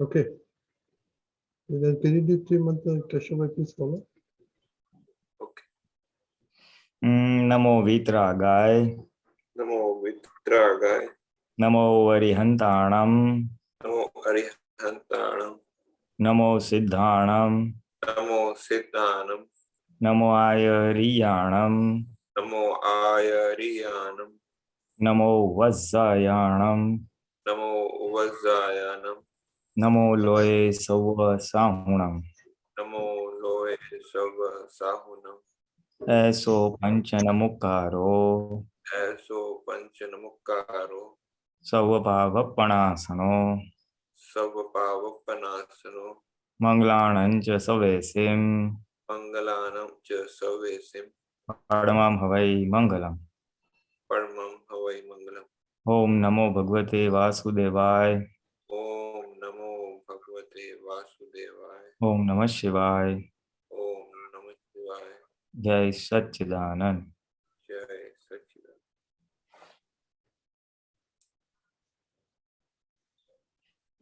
Okay. Then can you do 3 mantra? Kashyap, please follow. Okay. Namo Vitragay. Namo Vitragay. Namo Arihantanam. Namo Arihantanam. Namo Siddhanam. Namo Siddhanam. Namo Ayariyanam. Namo Ayariyanam. Namo Vazzayanam. Namo Vazzayanam. Namo Loe Sauva Sahunam. Namo Loe Sava Sahunam. Eso Panchanamukaro. Eso Panchanamukaro. Savapavapanasano. Savapavapanasano. Manglanancha Savesim. Mangalanam cha Savesim. Padamam Havai Mangalam. Paramam Havai Mangalam. Om Namo Bhagavate Vasudevaya. Om Namo Bhagavate Vasudevaya. Om Namah Shivaya. Om Namah Shivaya. Jai Satchidanand. Jai Satchidanand.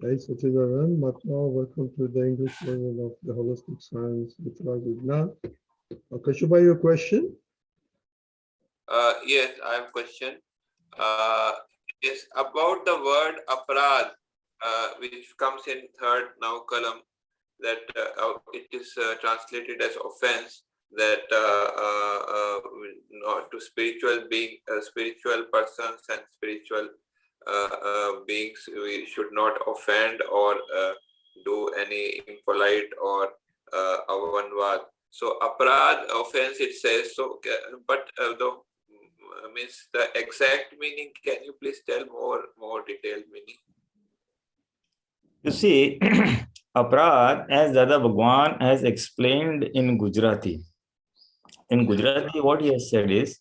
Jai Satchidanand. Mahatma, welcome to the English version of the Holistic Science with Rajugna. Kashyap, your question? Yes, I have a question. Yes, about the word Apradh, which comes in third now column, that it is translated as offense, that not to spiritual being, spiritual persons and spiritual beings, we should not offend or do any impolite or avanvad. So Apradh, offense, it says so, but the means the exact meaning. Can you please tell more detailed meaning? You see, Apradh, as Dada Bhagwan has explained in Gujarati. In Gujarati, what he has said is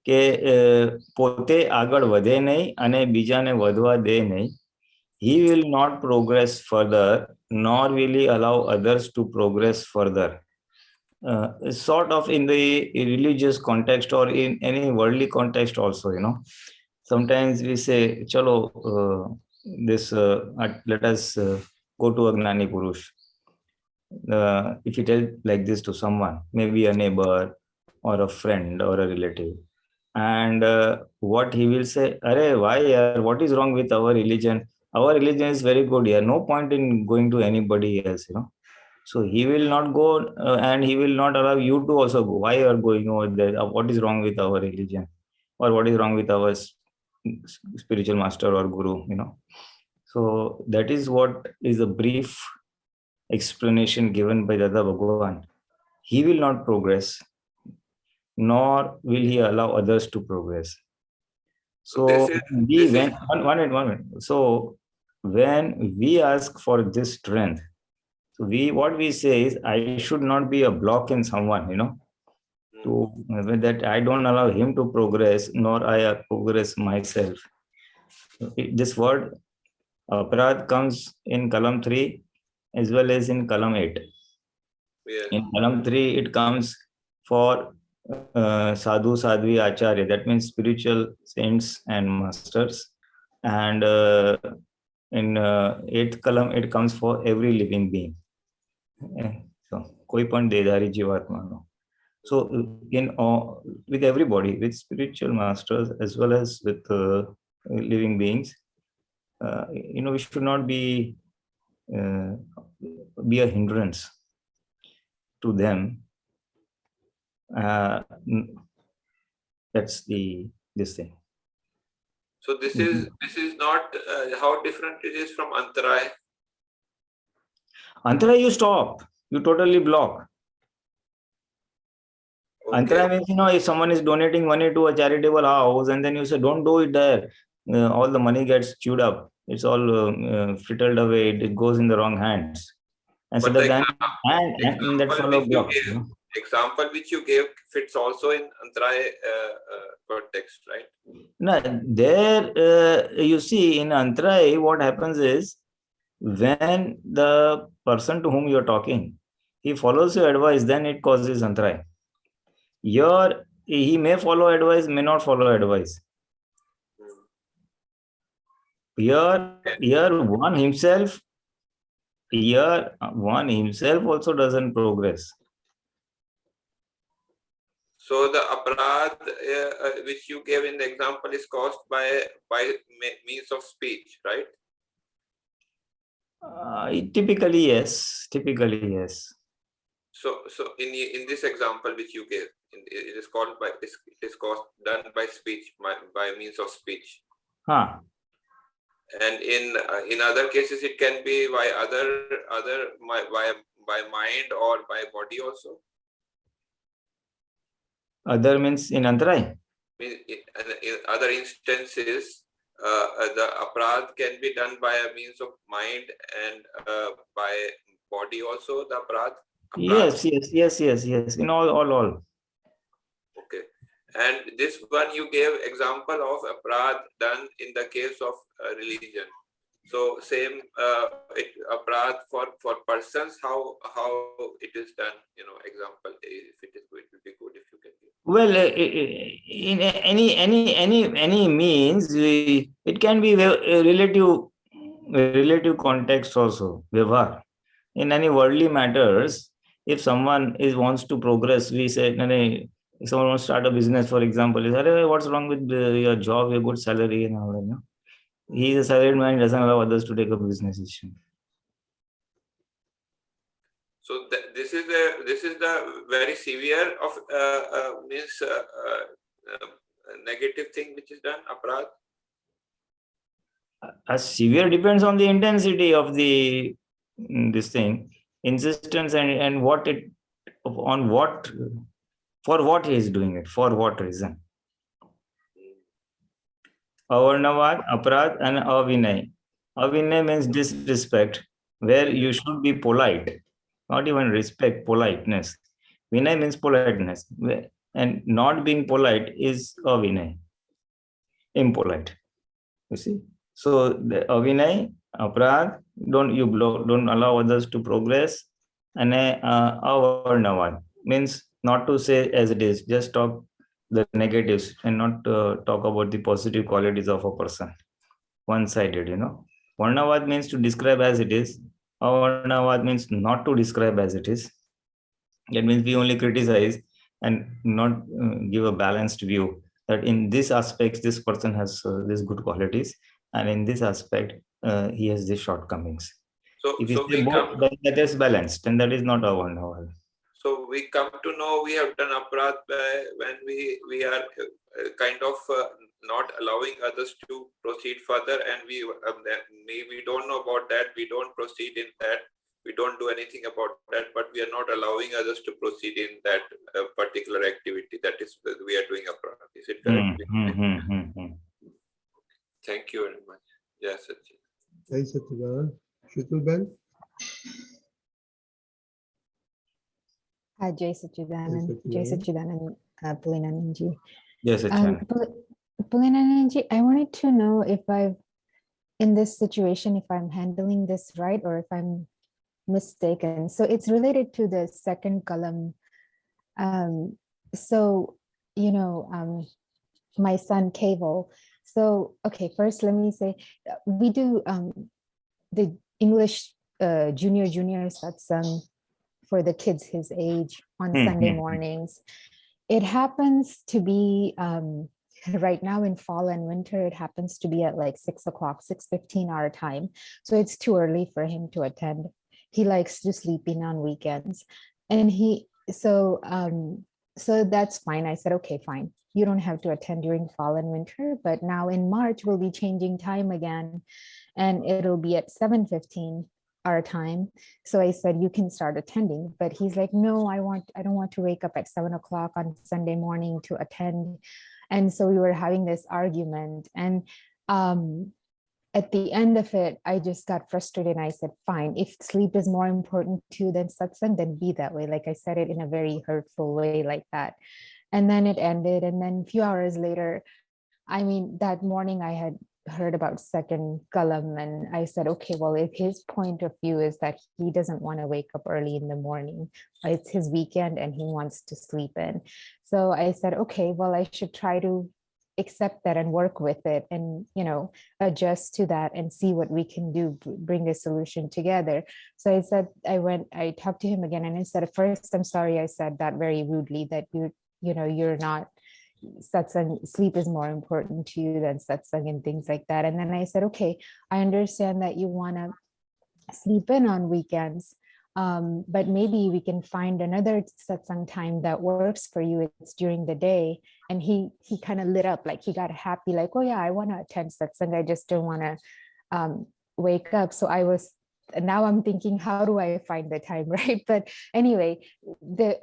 કે પોતે આગળ વધે નહીં અને બીજાને વધવા દે નહીં. He will not progress further, nor will he allow others to progress further. Sort of in the religious context or in any worldly context also, you know. Sometimes we say, chalo, let us go to a Gnani Purush. If you tell like this to someone, maybe a neighbor or a friend or a relative, and what he will say, Arey, why, yaar, what is wrong with our religion? Our religion is very good here. No point in going to anybody else, you know. So he will not go and he will not allow you to also go. Why you are going over there? What is wrong with our religion? Or what is wrong with our spiritual master or guru, you know? So that is what is a brief explanation given by Dada Bhagwan. He will not progress, nor will he allow others to progress. So one minute. So when we ask for this strength, so what we say is, I should not be a block in someone, you know, to that I don't allow him to progress, nor I progress myself. This word Apradh comes in column 3 as well as in column 8. Yeah. In column 3, it comes for sadhu, sadhvi, acharya. That means spiritual saints and masters. And in 8th column, it comes for every living being. So, koi पण देधारी जीवात्मा no. So, with everybody, with spiritual masters as well as with living beings, you know, we should not be a hindrance to them. That's this thing. So this is not how different it is from Antrai. Antrai, you stop. You totally block. Okay. Antrai means, you know, if someone is donating money to a charitable house and then you say, don't do it there, all the money gets chewed up. It's all frittled away. It goes in the wrong hands. And so that follow block. Example which you gave fits also in Antrai context, right? No, there you see in Antrai what happens is, when the person to whom you are talking, he follows your advice, then it causes Antrai. Here he may follow advice, may not follow advice. Here one himself here one himself also doesn't progress. So the Apradh which you gave in the example is caused by means of speech, right? Typically, yes. Typically, yes. So in this example which you gave, it is called by it is caused done by speech, by means of speech. Huh. And in other cases it can be by by mind or by body also. Other means in Antrai? In other instances, the Apradh can be done by a means of mind and by body also, the Apradh. Yes. In all. Okay. And this one you gave example of Apradh done in the case of religion. So same Apradh for persons, how it is done, example, if it is going to be good if you can give. Well, in any means, it can be a relative context also. Vyavhar. In any worldly matters, if someone wants to progress, we say, if someone wants to start a business, for example, he says, what's wrong with your job, your good salary and all that. He is a salaried man, doesn't allow others to take a business decision. So this is the very severe of means negative thing which is done, Apradh. Severe depends on the intensity of this thing, insistence and what it on what for what he is doing it, for what reason. Avarnavad, Apradh, and Avinay. Avinay means disrespect, where you should be polite, not even respect, politeness. Vinay means politeness, and not being polite is Avinay, impolite. You see? So the Avinay, Apradh, don't allow others to progress, and Avarnavad means not to say as it is, just talk the negatives and not talk about the positive qualities of a person. One-sided, Varnavad means to describe as it is. Avarnavad means not to describe as it is. That means we only criticize and not give a balanced view that in this aspect, this person has these good qualities, and in this aspect, he has these shortcomings. So, if you say both, then that is balanced, and that is not Avarnavad. So we come to know we have done Apradh when we are kind of not allowing others to proceed further, and we don't know about that, we don't proceed in that, we don't do anything about that, but we are not allowing others to proceed in that particular activity. That is, we are doing Apradh. Is it correct? Thank you very much. Yes, Sachin. Thanks, Satchidanand. Shutulben? Hi, Jai Satchidanand. Jai Satchidanand, Pulinanandji. Yes, Pulinanandji, I wanted to know if in this situation, if I'm handling this right or if I'm mistaken. So it's related to the second Kalam. My son Keval. So, okay, first let me say, we do the English junior satsang for the kids his age on Sunday mornings. It happens to be right now in fall and winter, it happens to be at like 6 o'clock, 6:15 our time. So it's too early for him to attend. He likes to sleep in on weekends. And so that's fine. I said, okay, fine. You don't have to attend during fall and winter, but now in March, we'll be changing time again and it'll be at 7:15 our time. So I said, you can start attending, but he's like, no, I don't want to wake up at 7 o'clock on Sunday morning to attend. And so we were having this argument, and at the end of it, I just got frustrated and I said, fine, if sleep is more important to you than satsang, then be that way. Like I said it in a very hurtful way like that. And then it ended. And then a few hours later, that morning I had heard about Second Kalam, and I said, okay, well, if his point of view is that he doesn't want to wake up early in the morning, it's his weekend and he wants to sleep in. So I said, okay, well, I should try to accept that and work with it and, adjust to that and see what we can do, bring a solution together. So I said, I talked to him again, and I said, at first, I'm sorry I said that very rudely, that you're not, satsang, sleep is more important to you than satsang and things like that. And then I said, okay, I understand that you want to sleep in on weekends, but maybe we can find another satsang time that works for you. It's during the day. And he kind of lit up, like he got happy, like, oh yeah, I want to attend satsang, I just don't want to wake up. So now I'm thinking, how do I find the time, right? But anyway,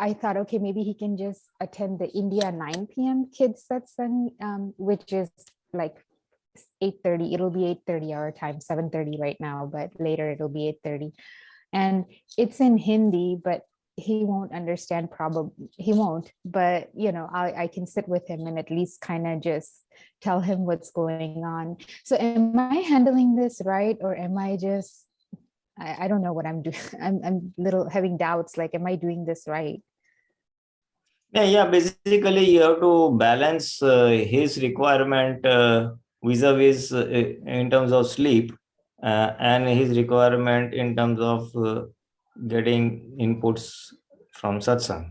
I thought, okay, maybe he can just attend the India 9 p.m. kids satsang, which is like 8:30. It'll be 8:30 our time, 7:30 right now, but later it'll be 8:30. And it's in Hindi, but he won't understand, probably he won't, but I can sit with him and at least kind of just tell him what's going on. So am I handling this right? Or am I just, I don't know what I'm doing. I'm little having doubts, like, am I doing this right? Yeah, basically you have to balance his requirement vis-a-vis in terms of sleep and his requirement in terms of getting inputs from satsang.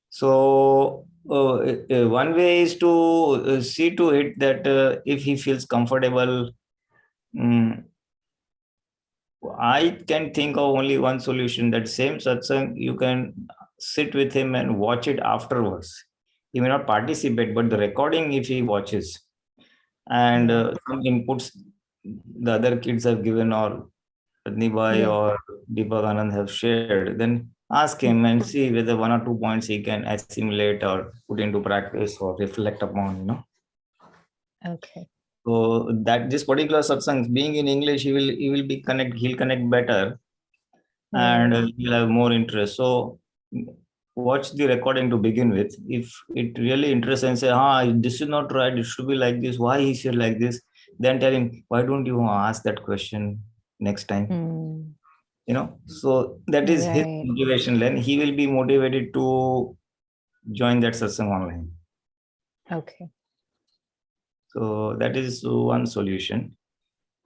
So one way is to see to it that if he feels comfortable, I can think of only one solution. That same satsang, you can sit with him and watch it afterwards. He may not participate, but the recording, if he watches, and some inputs the other kids have given, or Nibai or Deepak Anand have shared, then ask him and see whether 1 or 2 points he can assimilate or put into practice or reflect upon, Okay. So that this particular satsang, being in English, he'll connect better, and he'll have more interest. So watch the recording to begin with. If it really interests and say, this is not right, it should be like this, why is it like this, then tell him, why don't you ask that question next time? So that is his motivation. Then he will be motivated to join that satsang online. Okay. So that is one solution.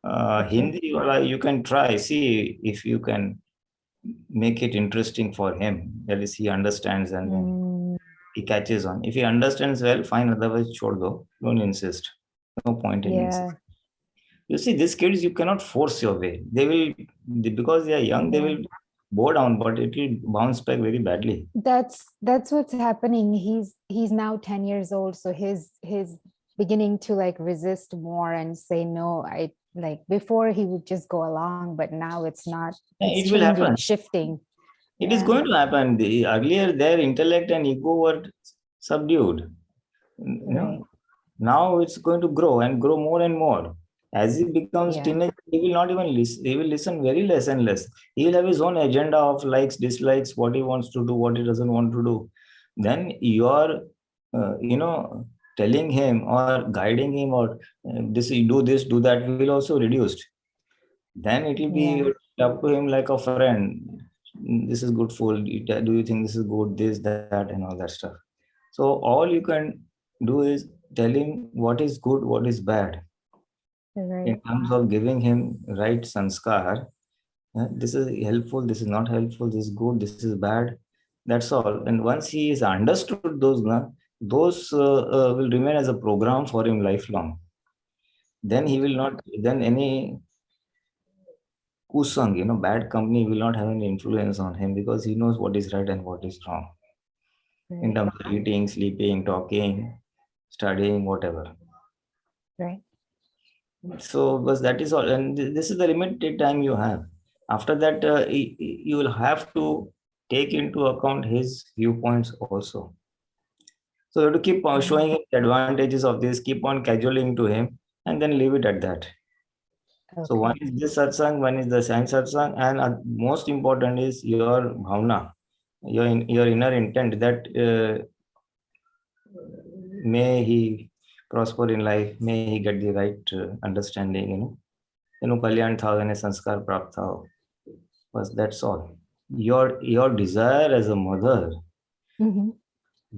Hindi, you can try, see if you can make it interesting for him. That is, he understands and then he catches on. If he understands well, fine. Otherwise, chhod do. Don't insist. No point in insisting. You see, these kids, you cannot force your way. Because they are young, they will bow down, but it will bounce back very badly. That's what's happening. He's now 10 years old, so he's beginning to like resist more and say no. Before he would just go along, but now it's not. It's it will happen. Shifting. It is going to happen. Earlier, their intellect and ego were subdued. Now it's going to grow and grow more and more. As he becomes teenage, he will not even listen. He will listen very less and less. He will have his own agenda of likes, dislikes, what he wants to do, what he doesn't want to do. Then you are, telling him or guiding him, or do this, do that, will also reduced. Then it will be up to him like a friend. This is good food. Do you think this is good? This, that, and all that stuff. So all you can do is tell him what is good, what is bad. In terms of giving him right sanskar, this is helpful, this is not helpful, this is good, this is bad. That's all. And once he is understood those will remain as a program for him lifelong. Then he will not, then any kusang, bad company will not have any influence on him, because he knows what is right and what is wrong. In terms of eating, sleeping, talking, studying, whatever. Right. So, but that is all. And this is the limited time you have. After that, you will have to take into account his viewpoints also. So you have to keep on showing him the advantages of this, keep on cajoling to him, and then leave it at that. So one is this satsang, one is the science satsang, and most important is your bhavna, your inner intent that may he prosper in life, may he get the right understanding, kalyan thao and sanskar prapt thao. But that's all. Your desire as a mother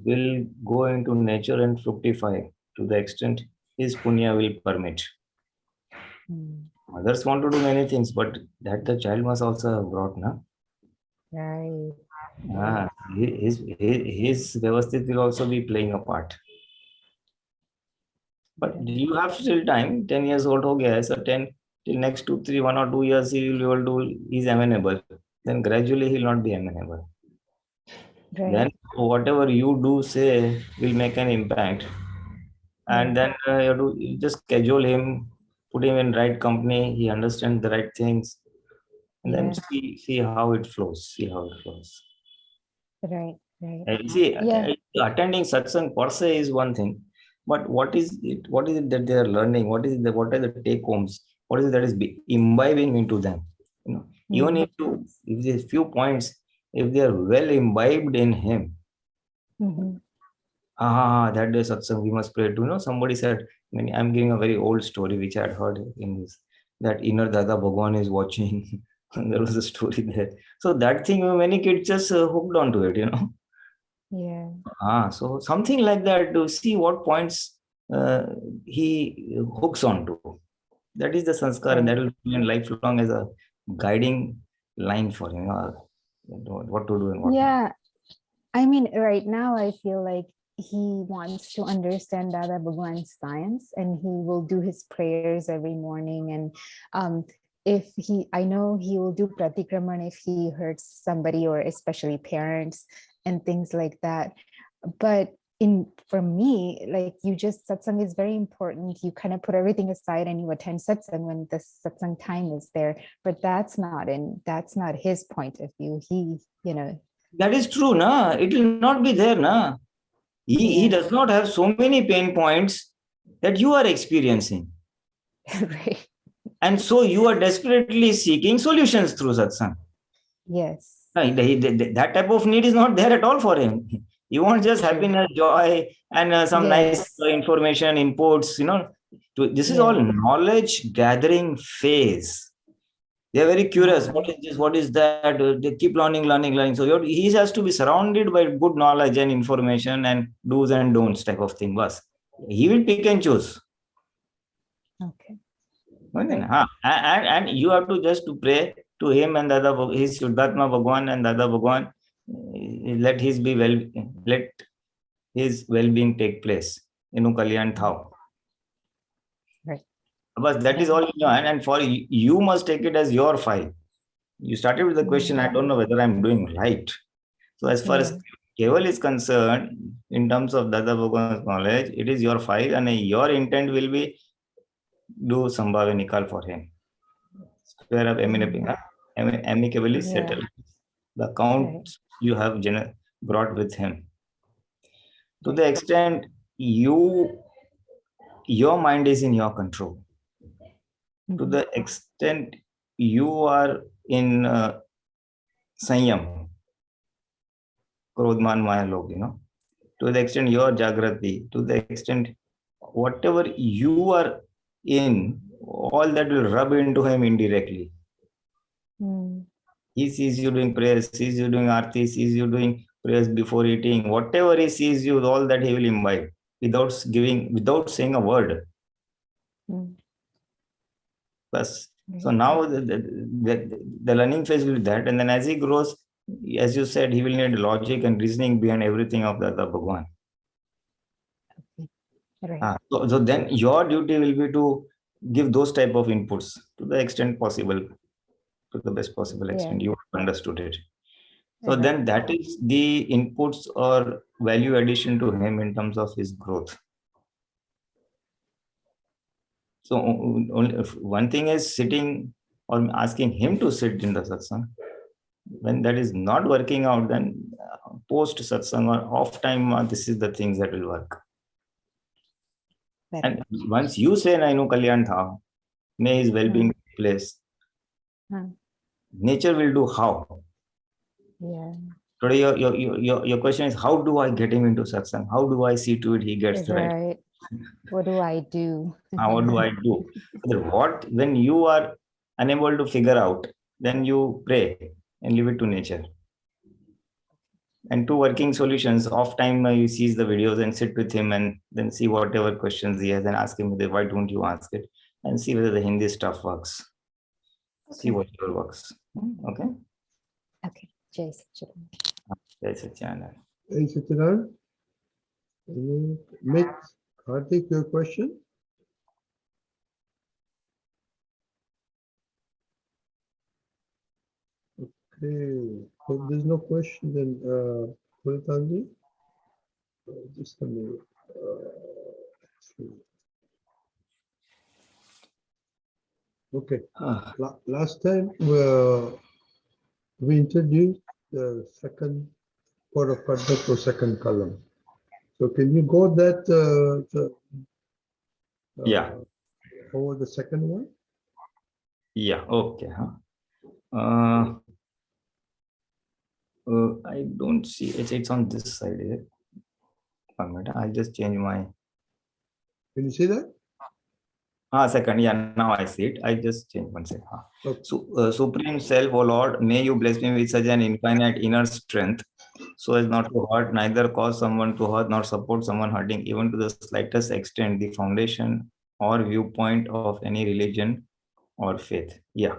will go into nature and fructify. to the extent his punya will permit. Mm. Mothers want to do many things, but that the child must also have brought, na? Right. His Vyavasthit will also be playing a part. But you have still time, 10 years old ho gaya hai, so 10 till next 2, 3, 1 or 2 years he will be able to, he's amenable. Then gradually he will not be amenable. Right. Then whatever you do say will make an impact. And then you have to just schedule him, put him in right company, he understands the right things, and then see how it flows. See how it flows. Right. Right. See, Yeah. attending satsang per se is one thing, but what is it? What is it that they are learning? What are the take homes? What is it that is imbibing into them? You know, even if there's few points, if they are well imbibed in him, that day satsang we must pray to. You know, somebody said, I'm giving a very old story which I had heard in this, that inner Dada Bhagwan is watching. And there was a story there. So that thing, many kids just hooked onto it, you know. Yeah. So something like that, to see what points he hooks onto. That is the sanskar, and that will be lifelong as a guiding line for him, what to do and what not. I mean, right now I feel like he wants to understand Dada Bhagwan's science, and he will do his prayers every morning. And I know he will do Pratikraman if he hurts somebody, or especially parents and things like that. But for me, like satsang is very important. You kind of put everything aside and you attend satsang when the satsang time is there. But that's not his point of view. That is true, na? It will not be there, na? He does not have so many pain points that you are experiencing. Right. And so you are desperately seeking solutions through satsang. Yes. That type of need is not there at all for him. He wants just happiness, joy, and some nice information, inputs, you know. This is all knowledge gathering phase. They are very curious. What is this? What is that? They keep learning. So he has to be surrounded by good knowledge and information and do's and don'ts type of thing. Bas. He will pick and choose. Okay. Right. And you have to just to pray to him and his Shuddhatma Bhagwan and Dada Bhagwan. Let his well-being take place. Kalyan Thao. Right. But that is all you know, and for you must take it as your file. You started with the question, I don't know whether I'm doing right. So as far as Keval is concerned, in terms of Dada Bhagwan's knowledge, it is your file, and your intent will be do Sambhava Nikal for him. Square up amicably settle the account you have brought with him. To the extent your mind is in your control. To the extent you are in Sanyam, Krodman Maya Log, you know, to the extent your Jagrati, to the extent whatever you are in, all that will rub into him indirectly. He sees you doing prayers, sees you doing arti, sees you doing prayers before eating, whatever he sees you, all that he will imbibe without saying a word. Plus, so now the learning phase will be that, and then as he grows, as you said, he will need logic and reasoning behind everything of Dada Bhagwan. Right. So then your duty will be to give those type of inputs to the extent possible, to the best possible extent you understood it. So then that is the inputs or value addition to him in terms of his growth. So only one thing is sitting or asking him to sit in the satsang. When that is not working out, then post satsang or off time, this is the things that will work. And once you say, Nainu Kalyan Tha, may his well-being take place, nature will do how? Today your question is, how do I get him into satsang? How do I see to it he gets right? What do I do? What do I do? When you are unable to figure out, then you pray and leave it to nature. And two working solutions. Off time, you sees the videos and sit with him and then see whatever questions he has and ask him, why don't you ask it? And see whether the Hindi stuff works. See whatever works. Okay? Okay. Jai Satchidanand. Jai Satchidanand. Hey, Satchidanand, make Karthik your question. Okay, if there's no question, then Pulinanandji, just a minute. Okay, last time we introduced the second part of Apradh or Second Kalam. So can you go that Yeah. over the second one? Yeah, okay. I don't see it's on this side here. 1 minute, I'll just change my. Can you see that? Second, yeah, now I see it. I just changed 1 second. Okay. So, Supreme Self, O Lord, may you bless me with such an infinite inner strength, so as not to hurt, neither cause someone to hurt, nor support someone hurting, even to the slightest extent, the foundation or viewpoint of any religion or faith. Yeah.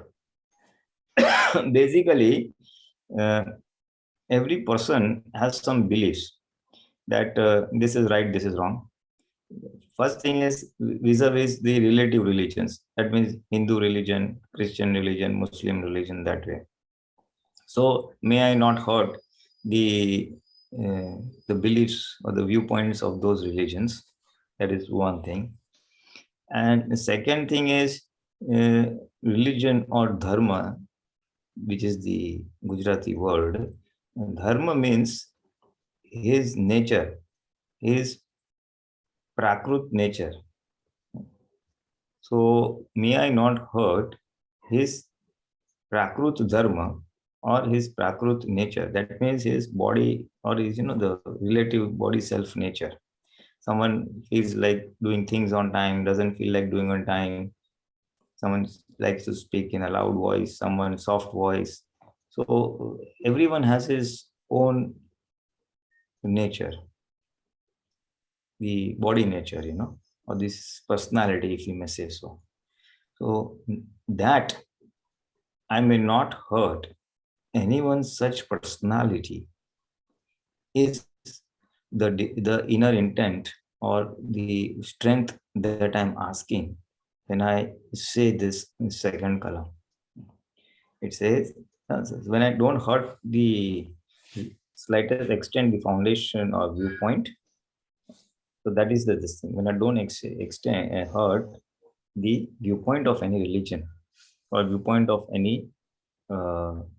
Basically, every person has some beliefs that this is right, this is wrong. First thing is vis-a-vis the relative religions. That means Hindu religion, Christian religion, Muslim religion, that way. So may I not hurt the beliefs or the viewpoints of those religions. That is one thing. And the second thing is religion or dharma, which is the Gujarati word. Dharma means his nature, his prakrut nature. So may I not hurt his prakrut dharma or his prakrut nature. That means his body or his, the relative body self nature. Someone feels like doing things on time, doesn't feel like doing on time. Someone likes to speak in a loud voice, someone soft voice. So everyone has his own nature, the body nature, or this personality, if you may say so. So that I may not hurt anyone's such personality is the inner intent or the strength that I'm asking when I say this in Second Kalam. It says, when I don't hurt the slightest extent the foundation or viewpoint, so that is this thing. When I don't hurt the viewpoint of any religion or viewpoint of any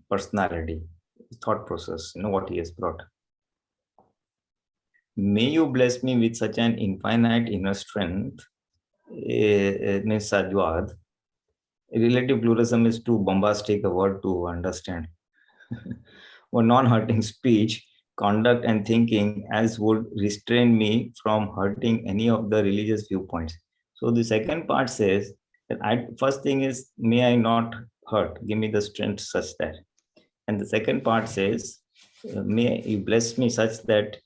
personality, thought process, what he has brought. May you bless me with such an infinite inner strength, means Sadhvad. Relative pluralism is too bombastic a word to understand. Or non-hurting speech, conduct and thinking as would restrain me from hurting any of the religious viewpoints. So the second part says that first thing is, may I not hurt, give me the strength such that. And the second part says, may you bless me such that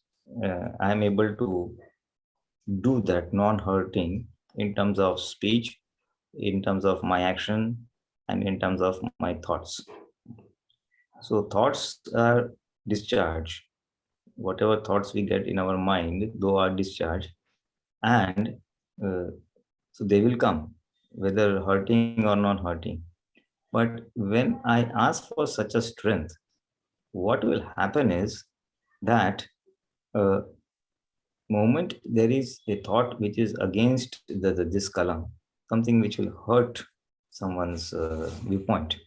I am able to do that non-hurting in terms of speech, in terms of my action, and in terms of my thoughts. So thoughts are discharge. Whatever thoughts we get in our mind, those are discharge. And so they will come, whether hurting or not hurting. But when I ask for such a strength, what will happen is that moment there is a thought which is against this kalam, something which will hurt someone's viewpoint,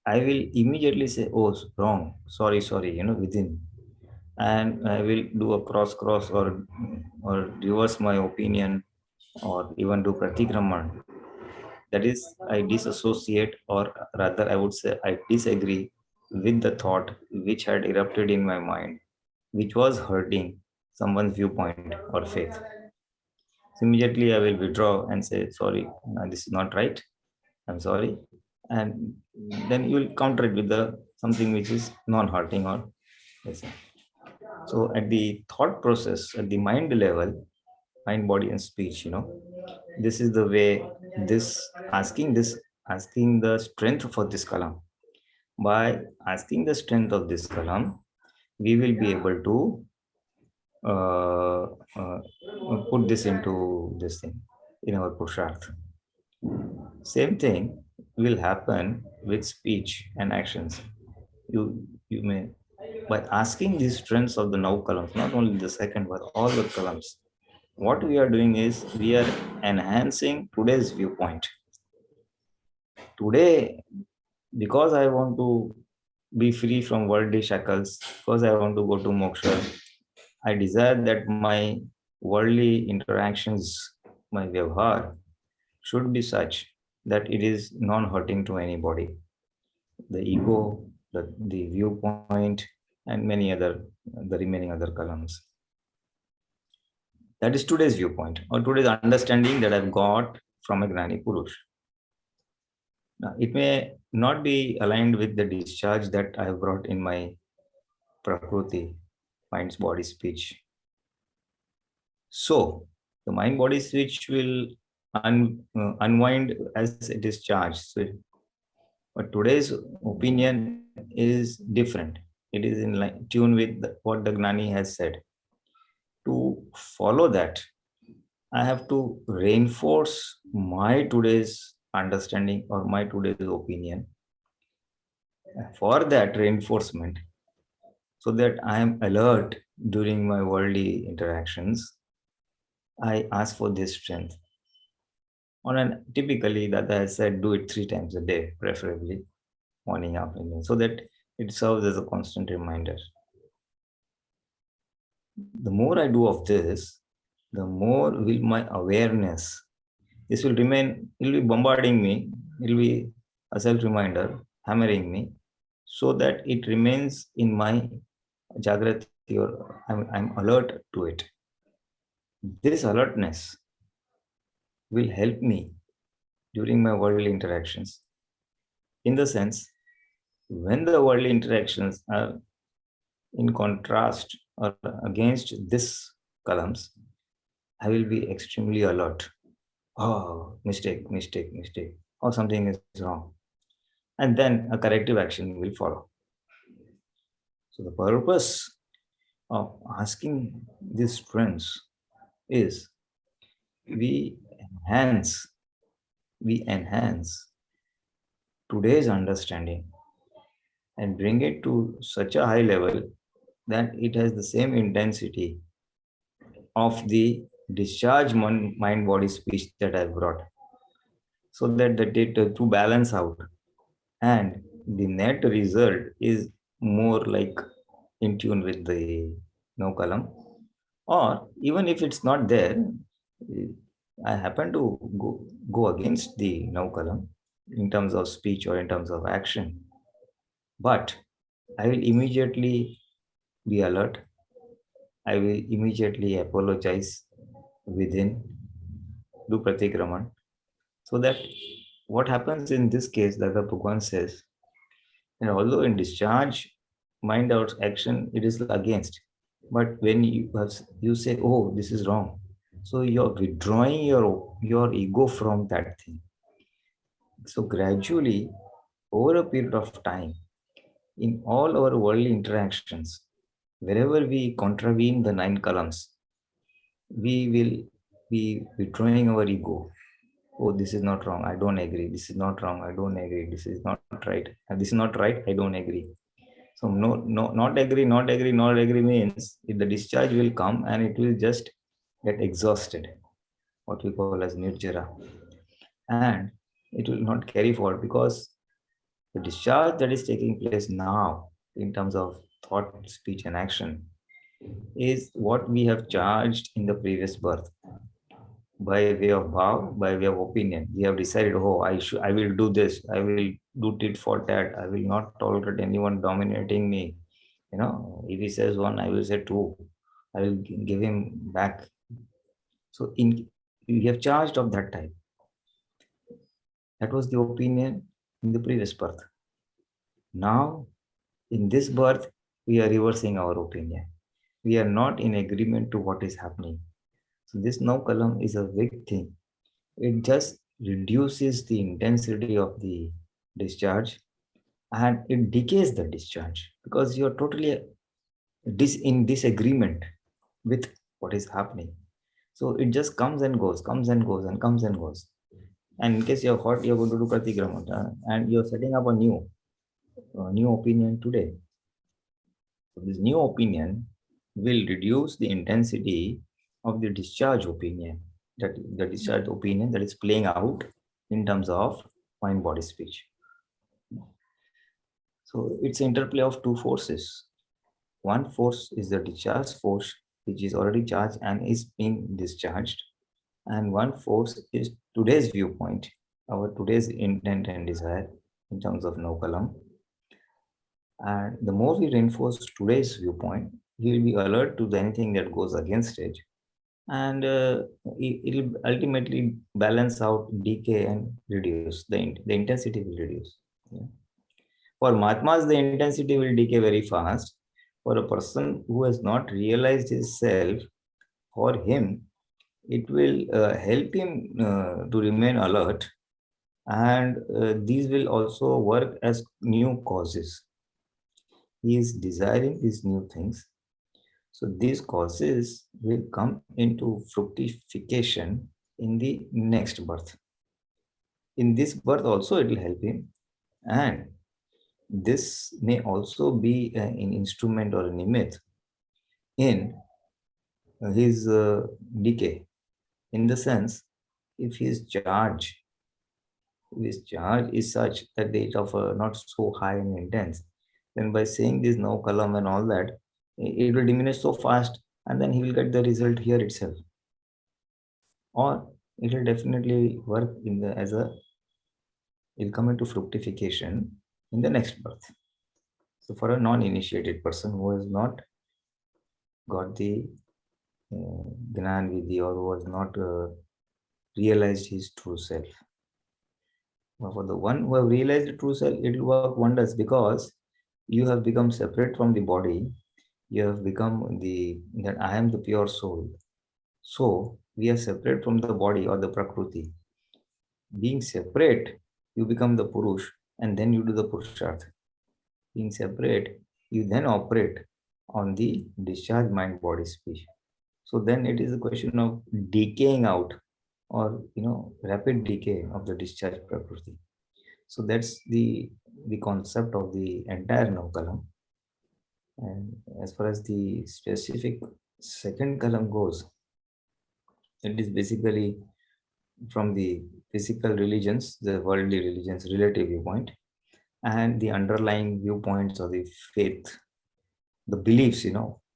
I will immediately say, oh, wrong, sorry, within. And I will do a cross or reverse my opinion or even do Pratikraman. That is, I disassociate, or rather I would say I disagree with the thought which had erupted in my mind, which was hurting someone's viewpoint or faith. So immediately I will withdraw and say, sorry, this is not right, I'm sorry. And then you will counter it with something which is non-hurting or Yes. So at the thought process, at the mind level, mind, body, and speech, this is the way asking the strength for this kalam. By asking the strength of this kalam, we will be able to uh, uh, put this into this thing in our Purusharth. Same thing will happen with speech and actions. You may, by asking these strengths of the now columns, not only the second but all the columns, what we are doing is we are enhancing today's viewpoint. Today, because I want to be free from worldly shackles, because I want to go to moksha, I desire that my worldly interactions, my vyavhar, should be such that it is non-hurting to anybody. The ego, the viewpoint, and many other, the remaining other columns. That is today's viewpoint or today's understanding that I've got from a Gnani Purush. Now, it may not be aligned with the discharge that I have brought in my Prakruti, mind's body speech. So, the mind body switch will unwind as a discharge. So, but today's opinion is different. It is in tune with what the Gnani has said. To follow that, I have to reinforce my today's understanding or my today's opinion. For that reinforcement, so that I am alert during my worldly interactions, I ask for this strength. Typically, that I said, do it 3 times a day, preferably morning, afternoon, so that it serves as a constant reminder. The more I do of this, the more will my awareness, this will remain, it will be bombarding me, it will be a self-reminder, hammering me, so that it remains in my Jagrati, or I'm alert to it. This alertness will help me during my worldly interactions. In the sense, when the worldly interactions are in contrast or against this columns, I will be extremely alert. Oh, mistake, or something is wrong. And then a corrective action will follow. So the purpose of asking these strengths is we enhance today's understanding and bring it to such a high level that it has the same intensity of the discharge mind body speech that I've brought, so that the data to balance out, and the net result is more like in tune with the no column. Or even if it's not there, I happen to go against the no column in terms of speech or in terms of action, but I will immediately be alert. I will immediately apologize within, do Pratikraman, so that what happens in this case, Dada Bhagwan says, and although in discharge, mind out action, it is against. But when you say, oh, this is wrong, so you're withdrawing your ego from that thing. So gradually, over a period of time, in all our worldly interactions, wherever we contravene the 9 columns, we will be withdrawing our ego. Oh, this is not wrong, I don't agree. This is not wrong, I don't agree. This is not right. And this is not right, I don't agree. So not agree means the discharge will come and it will just get exhausted, what we call as nirjara. And it will not carry forward, because the discharge that is taking place now in terms of thought, speech, and action is what we have charged in the previous birth. By way of bhav, by way of opinion, we have decided, oh, I will do this, I will do it for that, I will not tolerate anyone dominating me. If he says 1, I will say 2. I will give him back. So we have charged of that type. That was the opinion in the previous birth. Now, in this birth, we are reversing our opinion. We are not in agreement to what is happening. So this no kalam is a big thing. It just reduces the intensity of the discharge and it decays the discharge because you're totally in disagreement with what is happening. So it just comes and goes, comes and goes, and comes and goes. And in case you're hot, you're going to do Pratikraman, and you're setting up a new opinion today. So this new opinion will reduce the intensity of the discharge opinion, that the discharge opinion that is playing out in terms of mind, body, speech. So it's an interplay of two forces. One force is the discharge force, which is already charged and is being discharged. And one force is today's viewpoint, our today's intent and desire in terms of no kalam. And the more we reinforce today's viewpoint, we will be alert to anything that goes against it. And it will ultimately balance out, decay, and reduce. The intensity will reduce. Yeah. For Mahatmas, the intensity will decay very fast. For a person who has not realized his self, for him, it will help him to remain alert. And these will also work as new causes. He is desiring these new things. So these causes will come into fructification in the next birth. In this birth also it will help him. And this may also be an instrument or a nimitt in his decay. In the sense, if his charge is such that they are not so high and intense, then by saying this no kalam and all that, it will diminish so fast and then he will get the result here itself. Or it will definitely work it'll come into fructification in the next birth. So for a non-initiated person who has not got the Gnan Vidhi or who has not realized his true self. But for the one who have realized the true self, it will work wonders because you have become separate from the body. You have become that I am the pure soul. So we are separate from the body or the Prakriti. Being separate, you become the Purush and then you do the Purusharth. Being separate, you then operate on the discharge mind, body, speech. So then it is a question of decaying out or rapid decay of the discharge Prakriti. So that's the concept of the entire Navkalam. And as far as the specific second kalam goes, it is basically from the physical religions, the worldly religions, relative viewpoint, and the underlying viewpoints of the faith, the beliefs,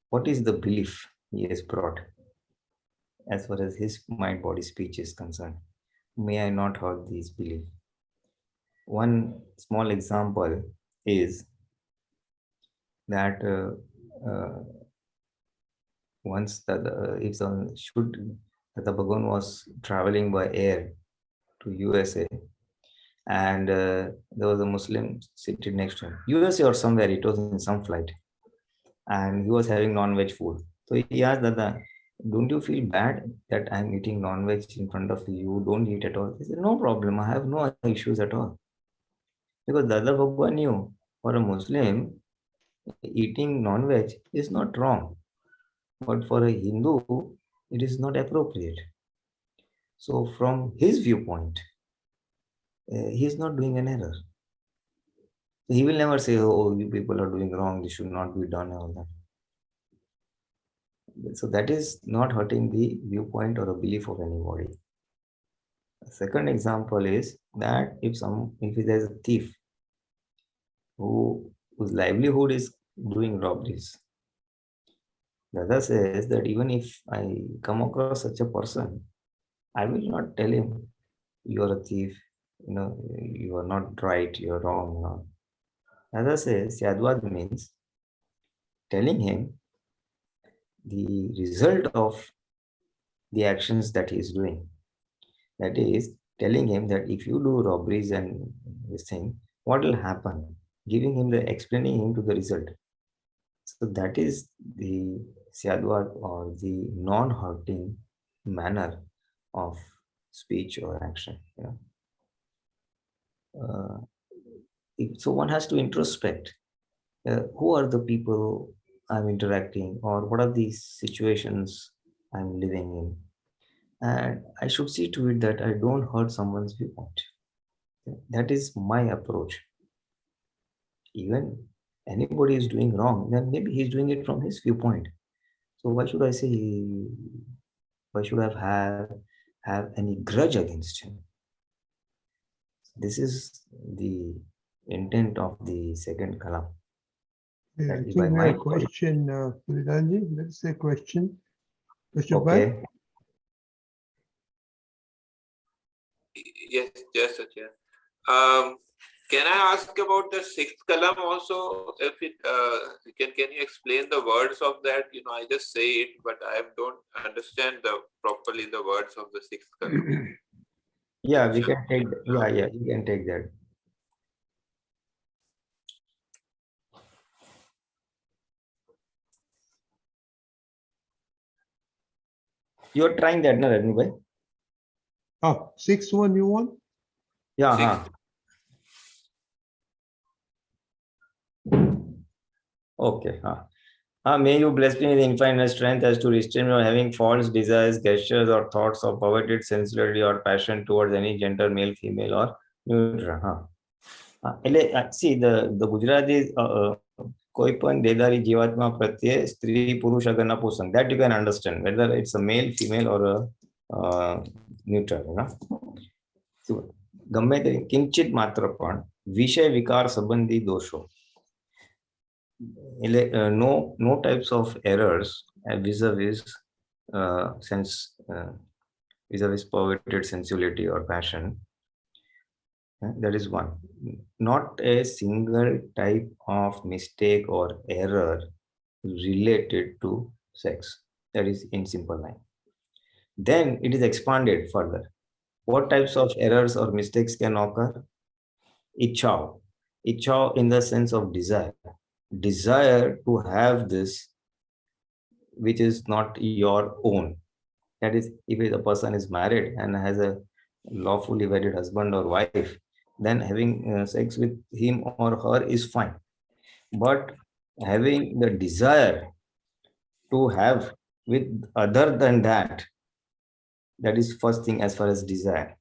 what is the belief he has brought as far as his mind, body, speech is concerned. May I not hurt these beliefs? One small example is that once Dada Bhagwan was traveling by air to USA, and there was a Muslim sitting next to him. USA or somewhere, it was in some flight, and he was having non-veg food. So he asked Dada, don't you feel bad that I'm eating non-veg in front of you? You don't eat at all. He said, no problem, I have no issues at all. Because Dada Bhagwan knew for a Muslim, eating non-veg is not wrong. But for a Hindu, it is not appropriate. So from his viewpoint, he is not doing an error. He will never say, oh, you people are doing wrong, this should not be done, all that. So that is not hurting the viewpoint or a belief of anybody. A second example is that if there is a thief whose livelihood is doing robberies, Dada says that even if I come across such a person, I will not tell him, you are a thief, you are not right, you are wrong. Dada says, Yadvad means telling him the result of the actions that he is doing. That is, telling him that if you do robberies and this thing, what will happen? Explaining him to the result. So that is the Syadwad or the non-hurting manner of speech or action. So one has to introspect. Who are the people I'm interacting, or what are the situations I'm living in? And I should see to it that I don't hurt someone's viewpoint. That is my approach. Even anybody is doing wrong, then maybe he's doing it from his viewpoint. So why should I say, why should I have any grudge against him? This is the intent of the second kalam. Yeah, I That is think by we my have a question, Pulinanandji. Let's say question. Question okay. Yes, yes, Acharya. Can I ask about the sixth kalam also? If it can you explain the words of that? I just say it, but I don't understand properly the words of the sixth kalam. Yeah, we can take. Yeah, you can take that. You are trying that, no, Rajni bhai? Oh, sixth one you want? Yeah. Sixth. Okay. May you bless me with infinite strength as to restrain me from having false desires, gestures, or thoughts of perverted sensuality or passion towards any gender, male, female, or neutral. See, the Gujarati કોઈ પણ દેદારી જીવાત્મા પ્રત્યે સ્ત્રી પુરુષ અગરના પોષણ, that you can understand whether it's a male, female, or a neutral. So, ગમે તે કિંચિત માત્ર પણ વિષય વિકાર સંબંધી દોષો, no types of errors vis-a-vis vis-a-vis perverted sensuality or passion. That is one. Not a single type of mistake or error related to sex. That is in simple line. Then it is expanded further. What types of errors or mistakes can occur? Ichao. Ichao in the sense of desire. Desire to have this which is not your own. That is, if the person is married and has a lawfully wedded husband or wife, then having sex with him or her is fine. But having the desire to have with other than that, that is first thing as far as desire.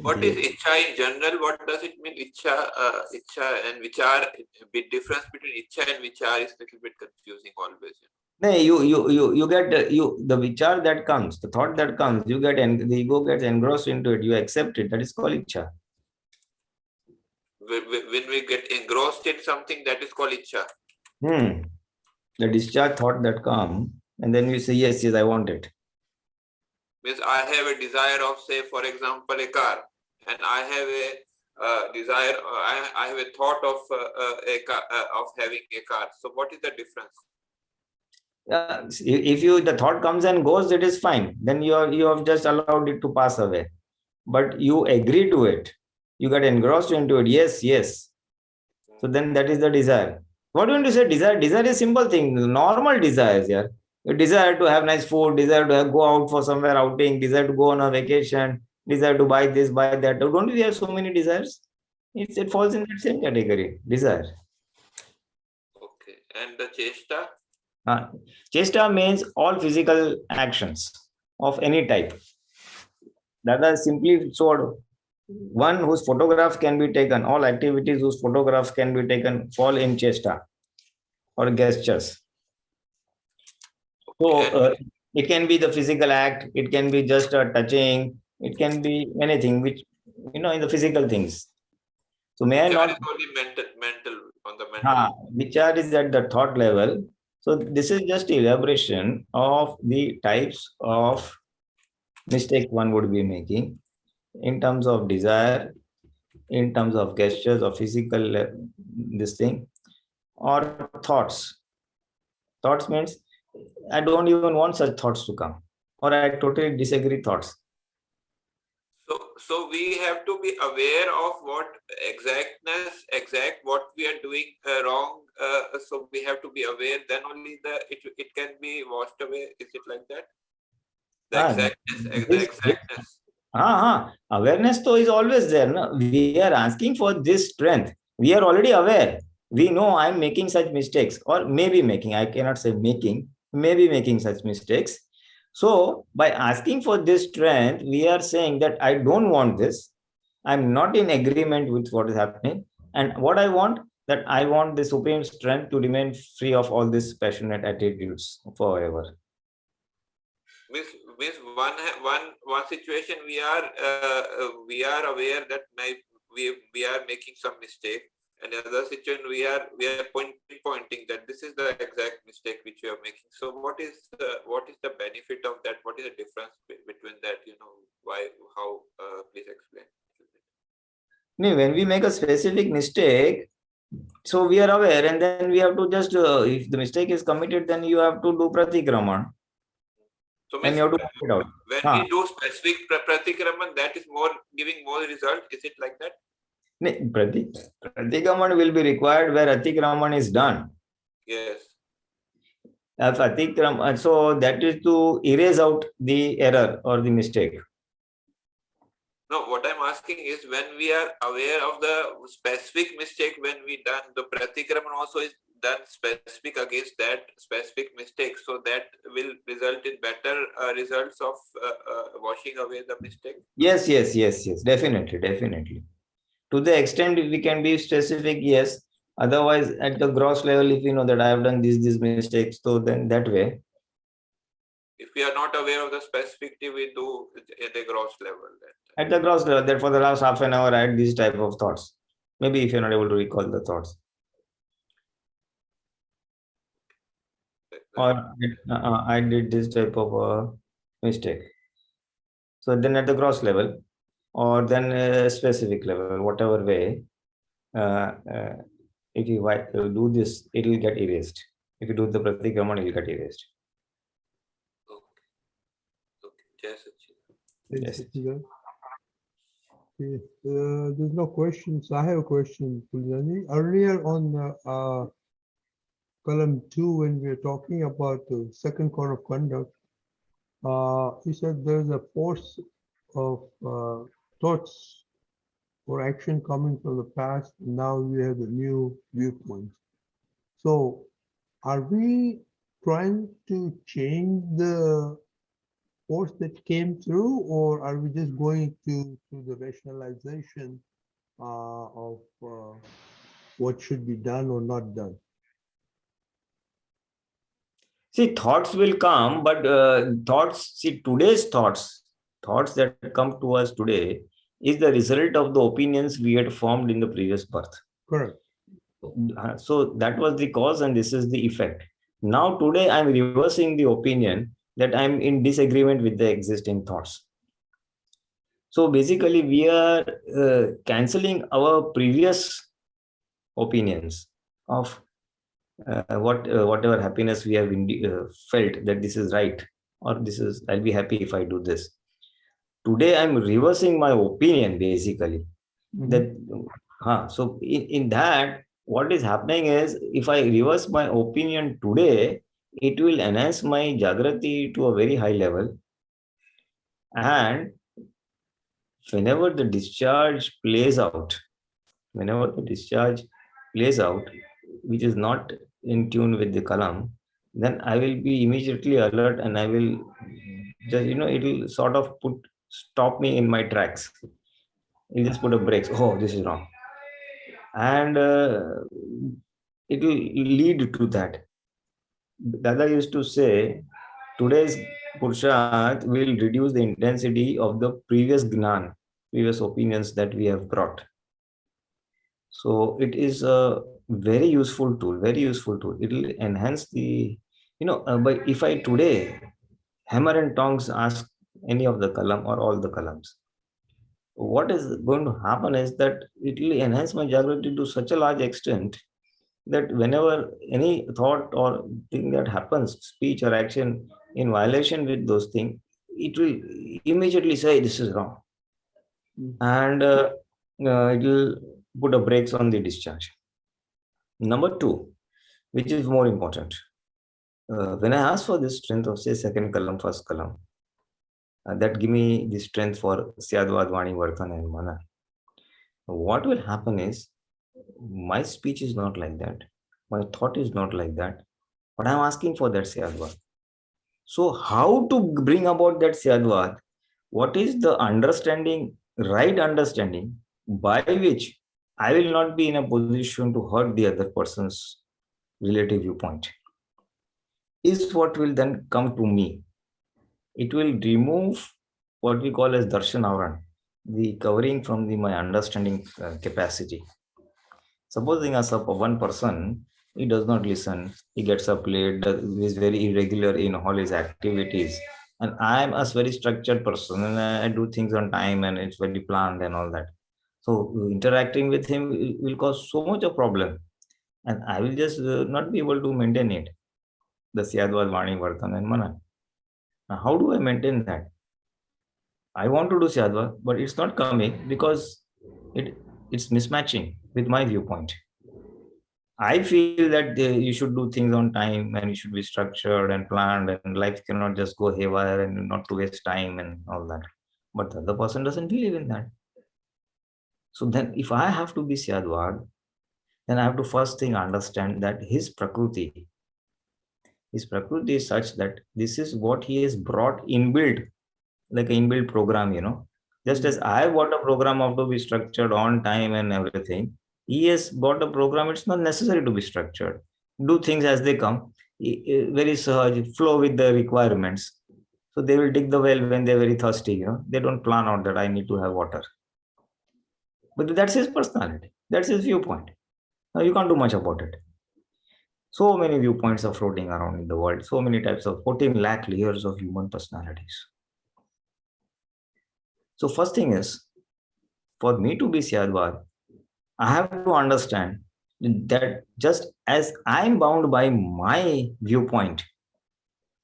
What is Ichha in general? What does it mean? Ichha and Vichar, a bit difference between Ichha and Vichar is a little bit confusing always. No, you get the vichar that comes, the thought that comes, you get, and the ego gets engrossed into it, you accept it, that is called Ichha. When we get engrossed in something, that is called Ichha. The discharge thought that comes, and then you say, yes, I want it. Means I have a desire of, say, for example, a car, and I have a desire, I have a thought of of having a car. So what is the difference? If the thought comes and goes, it is fine. Then you have just allowed it to pass away. But you agree to it. You get engrossed into it. Yes. So then that is the desire. What do you want to say? Desire? Desire is a simple thing. Normal desires, yeah. You desire to have nice food, desire to go out for somewhere outing, desire to go on a vacation, desire to buy this, buy that. Don't we have so many desires? It falls in that same category. Desire. Okay. And the chesta? Chesta means all physical actions of any type. Dada simply showed one whose photograph can be taken, all activities whose photographs can be taken fall in chesta or gestures. So it can be the physical act, it can be just a touching, it can be anything which, in the physical things. So may I not... only mental on the mental. Vichar is at the thought level. So this is just elaboration of the types of mistake one would be making in terms of desire, in terms of gestures or physical this thing, or thoughts. Thoughts means I don't even want such thoughts to come, or I totally disagree thoughts. So we have to be aware of what what we are doing wrong, so we have to be aware, then only it can be washed away. Is it like that? The exactness. Awareness though is always there. No? We are asking for this strength. We are already aware. We know I'm making such mistakes, or maybe making, I cannot say making, maybe making such mistakes. So by asking for this strength, we are saying that I don't want this. I'm not in agreement with what is happening. And what I want, that I want the supreme strength to remain free of all these passionate attitudes forever. Means one situation we are aware that we are making some mistake, and another situation we are pointing that this is the exact mistake which we are making. So what is the benefit of that? What is the difference between that? Why, how? Please explain. No, when we make a specific mistake, so we are aware, and then we have to just if the mistake is committed, then you have to do Pratikraman. So and you have to work it out. When we do specific Pratikraman, that is giving more result. Is it like that? Pratikraman will be required where Atikraman is done. Yes. So that is to erase out the error or the mistake. No, what I'm asking is, when we are aware of the specific mistake, when we done the Pratikraman also is done specific against that specific mistake, so that will result in better results of washing away the mistake. Yes, definitely. To the extent we can be specific, yes. Otherwise, at the gross level, if you know that I have done these mistakes, so then that way. If we are not aware of the specificity, we do at the gross level. At the gross level, that for the last half an hour, I had these type of thoughts. Maybe if you're not able to recall the thoughts. Or I did this type of mistake. So then at the gross level, or then a specific level, whatever way, if you do this, it will get erased. If you do the Pratikraman, it will get erased. Okay. Yes. Okay. There's no questions. I have a question, Pulinanandji. Earlier on column 2, when we were talking about the second code of conduct, he said there's a force of thoughts or action coming from the past. Now we have the new viewpoints. So are we trying to change the force that came through, or are we just going to the rationalization of what should be done or not done? See, thoughts will come, but today's thoughts that come to us today is the result of the opinions we had formed in the previous birth. Correct. So that was the cause, and this is the effect. Now today I'm reversing the opinion that I'm in disagreement with the existing thoughts. So basically we are cancelling our previous opinions of whatever happiness we have felt that this is right, or I'll be happy if I do this. Today I'm reversing my opinion basically. So in that, what is happening is, if I reverse my opinion today, it will enhance my Jagrati to a very high level. And whenever the discharge plays out, which is not in tune with the Kalam, then I will be immediately alert, and I will just, it will sort of stop me in my tracks. It just put a brakes. Oh, this is wrong. And it will lead to that. Dada used to say, today's Purusharth will reduce the intensity of the previous Gnan, previous opinions that we have brought. So it is a very useful tool, It will enhance the, but if I today hammer and tongs ask any of the Kalam or all the Kalams, what is going to happen is that it will enhance my Jagrati to such a large extent that whenever any thought or thing that happens, speech or action in violation with those things, it will immediately say this is wrong. And it will put a brakes on the discharge. Number 2, which is more important. When I ask for this strength of, say, second kalam, first kalam, that give me the strength for Syadvad, Vani, Vartan and Mana. What will happen is, my speech is not like that. My thought is not like that. But I'm asking for that Syadvad. So how to bring about that Syadvad? What is the understanding, right understanding, by which I will not be in a position to hurt the other person's relative viewpoint, is what will then come to me. It will remove what we call as darshan avran, the covering from my understanding capacity. Supposing as one person, he does not listen, he gets up late, he is very irregular in all his activities, and I am a very structured person and I do things on time and it's very planned and all that. So interacting with him will cause so much of problem, and I will just not be able to maintain it. The Syadvad, Vani, Vartan and Mana. Now, how do I maintain that? I want to do Syadvad, but it's not coming because it's mismatching with my viewpoint. I feel that you should do things on time and you should be structured and planned, and life cannot just go haywire and not to waste time and all that. But the other person doesn't believe in that. So then if I have to be Syadvad, then I have to first thing understand that his Prakriti is such that this is what he has brought inbuilt, like an inbuilt program, Just as I bought a program of to be structured on time and everything, he has bought a program, it's not necessary to be structured. Do things as they come, very sahaj, flow with the requirements. So they will dig the well when they're very thirsty, They don't plan out that I need to have water. But that's his personality. That's his viewpoint. Now you can't do much about it. So many viewpoints are floating around in the world. So many types of 14 lakh layers of human personalities. So first thing is, for me to be Syadvad, I have to understand that just as I'm bound by my viewpoint,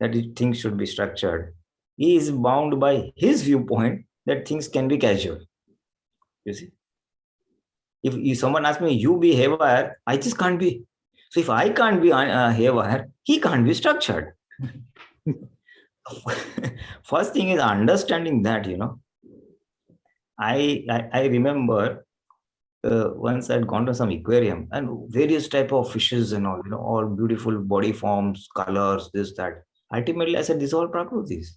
that things should be structured, he is bound by his viewpoint that things can be casual. You see? If someone asks me, you be haywire, I just can't be. So if I can't be haywire, he can't be structured. First thing is understanding that, I remember once I'd gone to some aquarium and various type of fishes and all, all beautiful body forms, colors, this, that. Ultimately, I said, these are all prakrutis.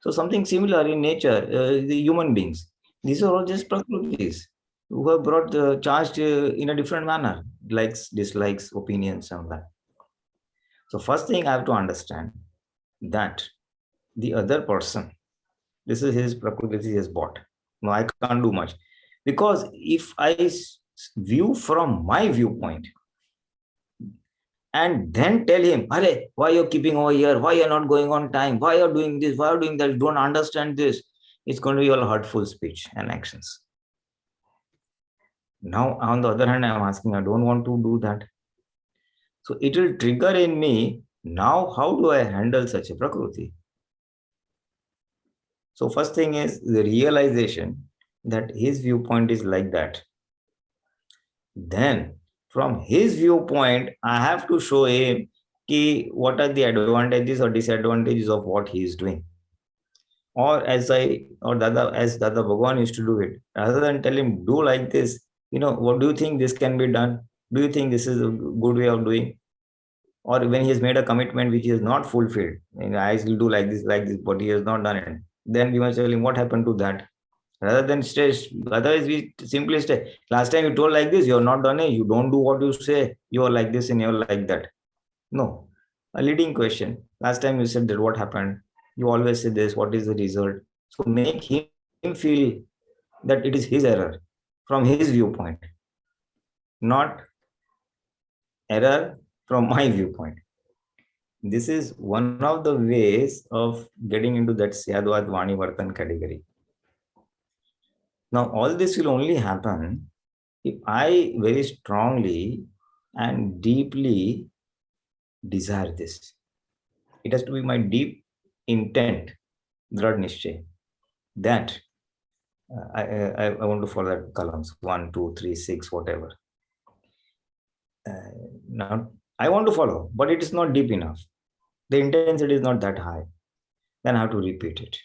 So something similar in nature, the human beings, these are all just prakrutis who have brought charged in a different manner, likes, dislikes, opinions, and that. So first thing I have to understand that the other person, this is his prakriti he has bought. No, I can't do much. Because if I view from my viewpoint and then tell him, Arey, why you're keeping over here? Why you're not going on time? Why you're doing this? Why you're doing that? You don't understand this. It's going to be all hurtful speech and actions. Now, on the other hand, I'm asking, I don't want to do that. So it will trigger in me, now how do I handle such a prakriti? So first thing is the realization that his viewpoint is like that. Then from his viewpoint, I have to show him what are the advantages or disadvantages of what he is doing. Or as Dada Bhagwan used to do it, rather than tell him, do like this, what do you think this can be done? Do you think this is a good way of doing? Or when he has made a commitment which he has not fulfilled, I will do like this, but he has not done it. Then we must tell him what happened to that. Rather than stay, otherwise we simply stay. Last time you told like this, you have not done it, you don't do what you say, you are like this and you are like that. No. A leading question. Last time you said that, what happened? You always say this, what is the result? So make him feel that it is his error from his viewpoint, not error from my viewpoint. This is one of the ways of getting into that Syadvad Vani Vartan category. Now, all this will only happen if I very strongly and deeply desire this. It has to be my deep intent, Drad Nishchay, that I want to follow that columns 1, 2, 3, 6, whatever. Now, I want to follow, but it is not deep enough. The intensity is not that high. Then I have to repeat it.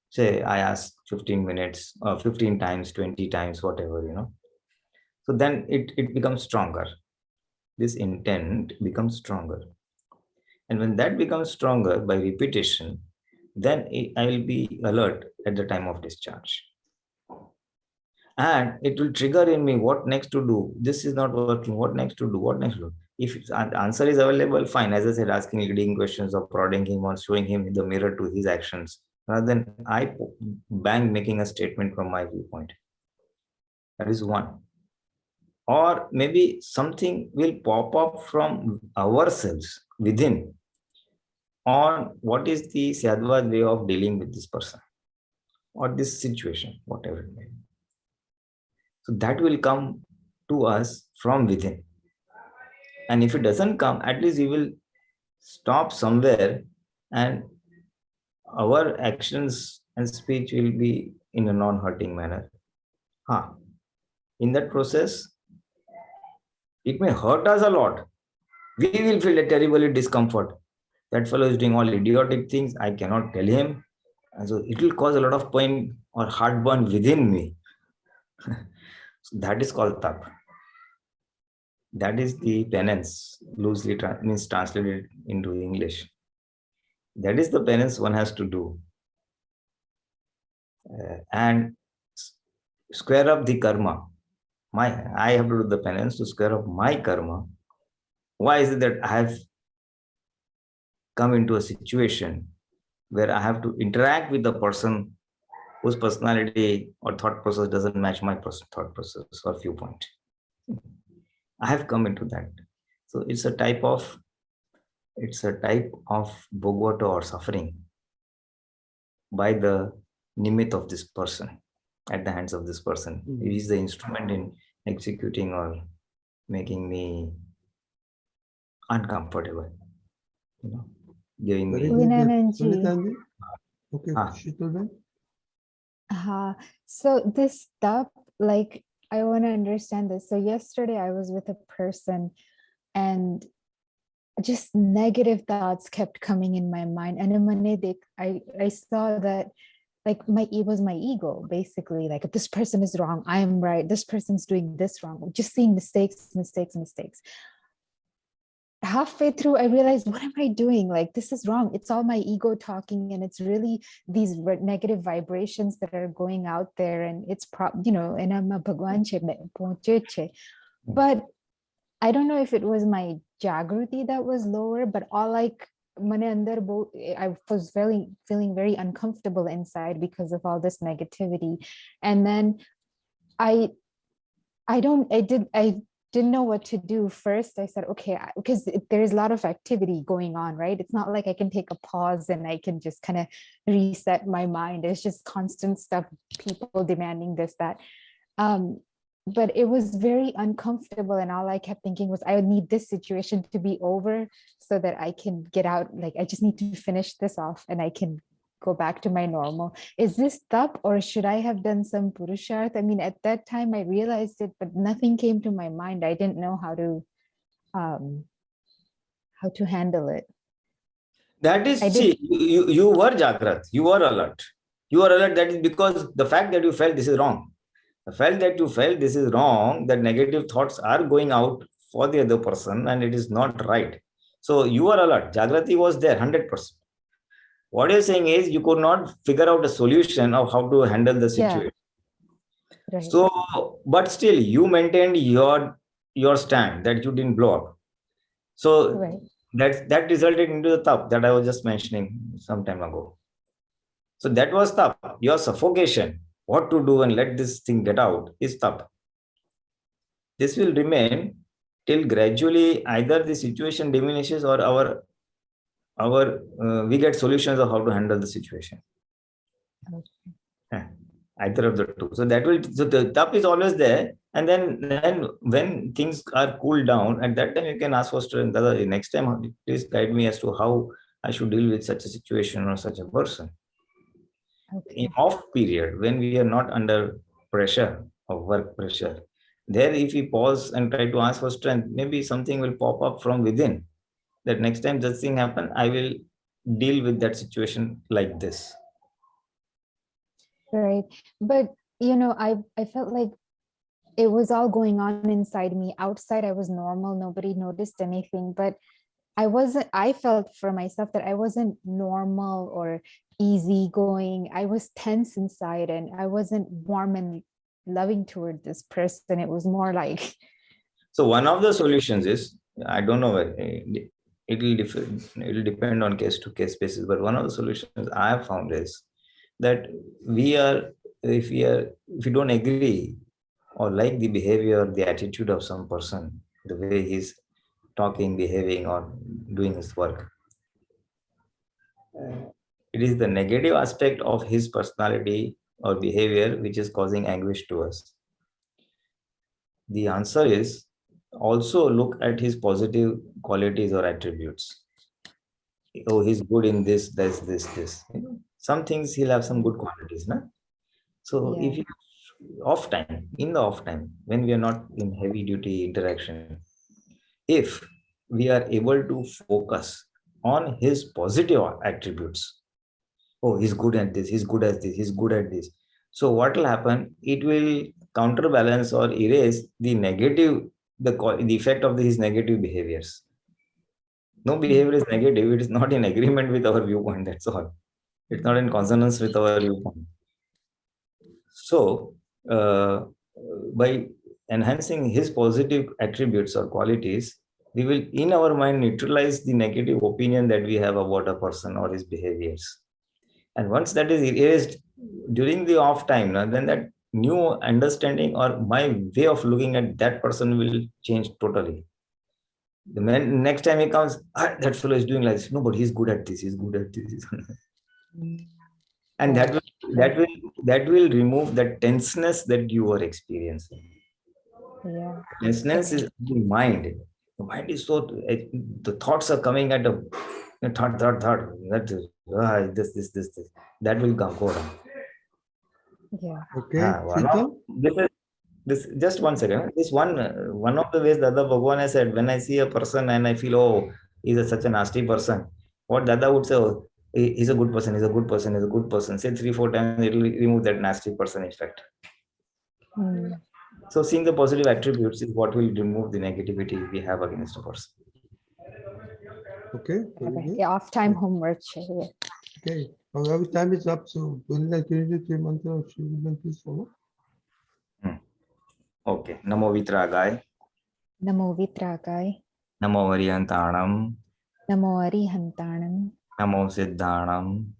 Say I ask 15 minutes, 15 times, 20 times, whatever, So then it becomes stronger. This intent becomes stronger. And when that becomes stronger by repetition, then I will be alert at the time of discharge. And it will trigger in me what next to do. This is not working. What next to do? What next to do? If the answer is available, fine. As I said, asking leading questions or prodding him or showing him in the mirror to his actions, rather than I bang making a statement from my viewpoint. That is one. Or maybe something will pop up from ourselves within on what is the Sadhvad way of dealing with this person or this situation, whatever it may be. So that will come to us from within. And if it doesn't come, at least we will stop somewhere and our actions and speech will be in a non-hurting manner. In that process, it may hurt us a lot. We will feel a terrible discomfort. That fellow is doing all idiotic things. I cannot tell him. And so it will cause a lot of pain or heartburn within me. So that is called tap. That is the penance, loosely means translated into English. That is the penance one has to do. And square up the karma. I have to do the penance to square up my karma. Why is it that I have come into a situation where I have to interact with the person whose personality or thought process doesn't match my thought process or viewpoint? I have come into that. So it's a type of bhogavata or suffering by the nimit of this person, at the hands of this person. He is the instrument in executing or making me uncomfortable, giving me. Pulinanandji. Okay, Sheetal. So this stuff, like, I want to understand this. So yesterday I was with a person and just negative thoughts kept coming in my mind. And I saw that, like, it was my ego, basically. Like, if this person is wrong, I am right. This person's doing this wrong. Just seeing mistakes. Halfway through, I realized, what am I doing? Like, this is wrong. It's all my ego talking, and it's really these negative vibrations that are going out there. And it's and I'm a Bhagwan JSS. But I don't know if it was my Jagruti that was lower, but I was feeling very uncomfortable inside because of all this negativity. And then I didn't know what to do. First, I said, okay, because there's a lot of activity going on, right? It's not like I can take a pause and I can just kind of reset my mind. It's just constant stuff, people demanding this, that. But it was very uncomfortable. And all I kept thinking was, I need this situation to be over so that I can get out. Like, I just need to finish this off and I can go back to my normal. Is this tap, or should I have done some purusharth? I mean, at that time I realized it, but nothing came to my mind. I didn't know how to handle it. That is, you were Jagrat, you were alert. You were alert. That is because the fact that you felt this is wrong. The fact that you felt this is wrong, that negative thoughts are going out for the other person and it is not right. So you were alert. Jagrati was there 100%. What you're saying is you could not figure out a solution of how to handle the situation. Yeah. Right. So, but still you maintained your stand, that you didn't blow up. So right. that resulted into the tap that I was just mentioning some time ago. So that was tap. Your suffocation, what to do and let this thing get out, is tap. This will remain till gradually either the situation diminishes or we get solutions of how to handle the situation. Okay. Either of the two. So the tap is always there. And then when things are cooled down, at that time you can ask for strength. Next time, please guide me as to how I should deal with such a situation or such a person. Okay. In off period, when we are not under pressure of work pressure, There, if we pause and try to ask for strength, maybe something will pop up from within. That next time this thing happen, I will deal with that situation like this. Right. But, I felt like it was all going on inside me. Outside, I was normal. Nobody noticed anything. But I felt for myself that I wasn't normal or easygoing. I was tense inside and I wasn't warm and loving toward this person. It was more like. So one of the solutions is, I don't know, it will depend on case to case basis, but one of the solutions I have found is that if we don't agree or like the behavior, the attitude of some person, the way he's talking, behaving, or doing his work, it is the negative aspect of his personality or behavior which is causing anguish to us. The answer is also look at his positive qualities or attributes. Oh, he's good in this, this. Some things he'll have some good qualities, na? So Yeah. if you in the off time, when we are not in heavy duty interaction, if we are able to focus on his positive attributes, oh, he's good at this, he's good at this, he's good at this. So what will happen? It will counterbalance or erase the negative, the effect of his negative behaviors. No behavior is negative. It is not in agreement with our viewpoint. That's all. It's not in consonance with our viewpoint. So, by enhancing his positive attributes or qualities, we will, in our mind, neutralize the negative opinion that we have about a person or his behaviors. And once that is erased during the off time, then that new understanding or my way of looking at that person will change totally. The next time he comes, that fellow is doing like this. No, but he's good at this. He's good at this. And that will remove that tenseness that you were experiencing. Yeah. Tenseness is the mind. The mind is so, the thoughts are coming at a thought. This. That will go down. Yeah. Okay. This just 1 second. This one of the ways Dada Bhagwan has said, when I see a person and I feel, oh, he's such a nasty person, what Dada would say, oh, he's a good person, he's a good person, he's a good person. Say 3-4 times, it will remove that nasty person effect. So seeing the positive attributes is what will remove the negativity we have against a person. Okay. Yeah, off time homework. Yeah. Okay. Our time is up. So, can you do 3 mantra or please follow? Okay. Namo Vitragay. Namo Vitragay. Namo Arihantanam. Namo Arihantanam. Namo Siddhanam.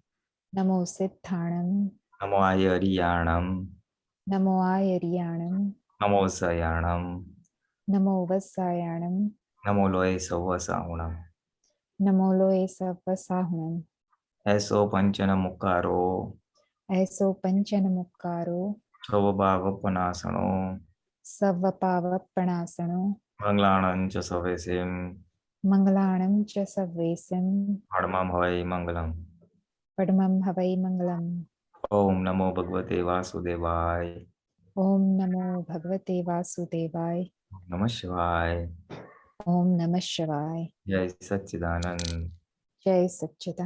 Namo Siddhanam. Namo Ayariyanam. Namo Ayariyanam. Namo Sayanam. Namo Vasayanam. Namo Loe Savasahunam. Namo Loe Savasahunam. Eso Panchana Mukaro. Eso Panchana Mukaro. Savabhavapanasano. Savapavapanasano. Manglanam cha savesim. Manglanam cha savesim. Padmam Havai Mangalam. Padmam Havai Mangalam. Om Namo Bhagavate Vasudevaya. Om Namo Bhagavate Vasudevaya. Namah Shivaya. Om Namah Shivaya. Jai Satchidanand. Jai Satchidanand.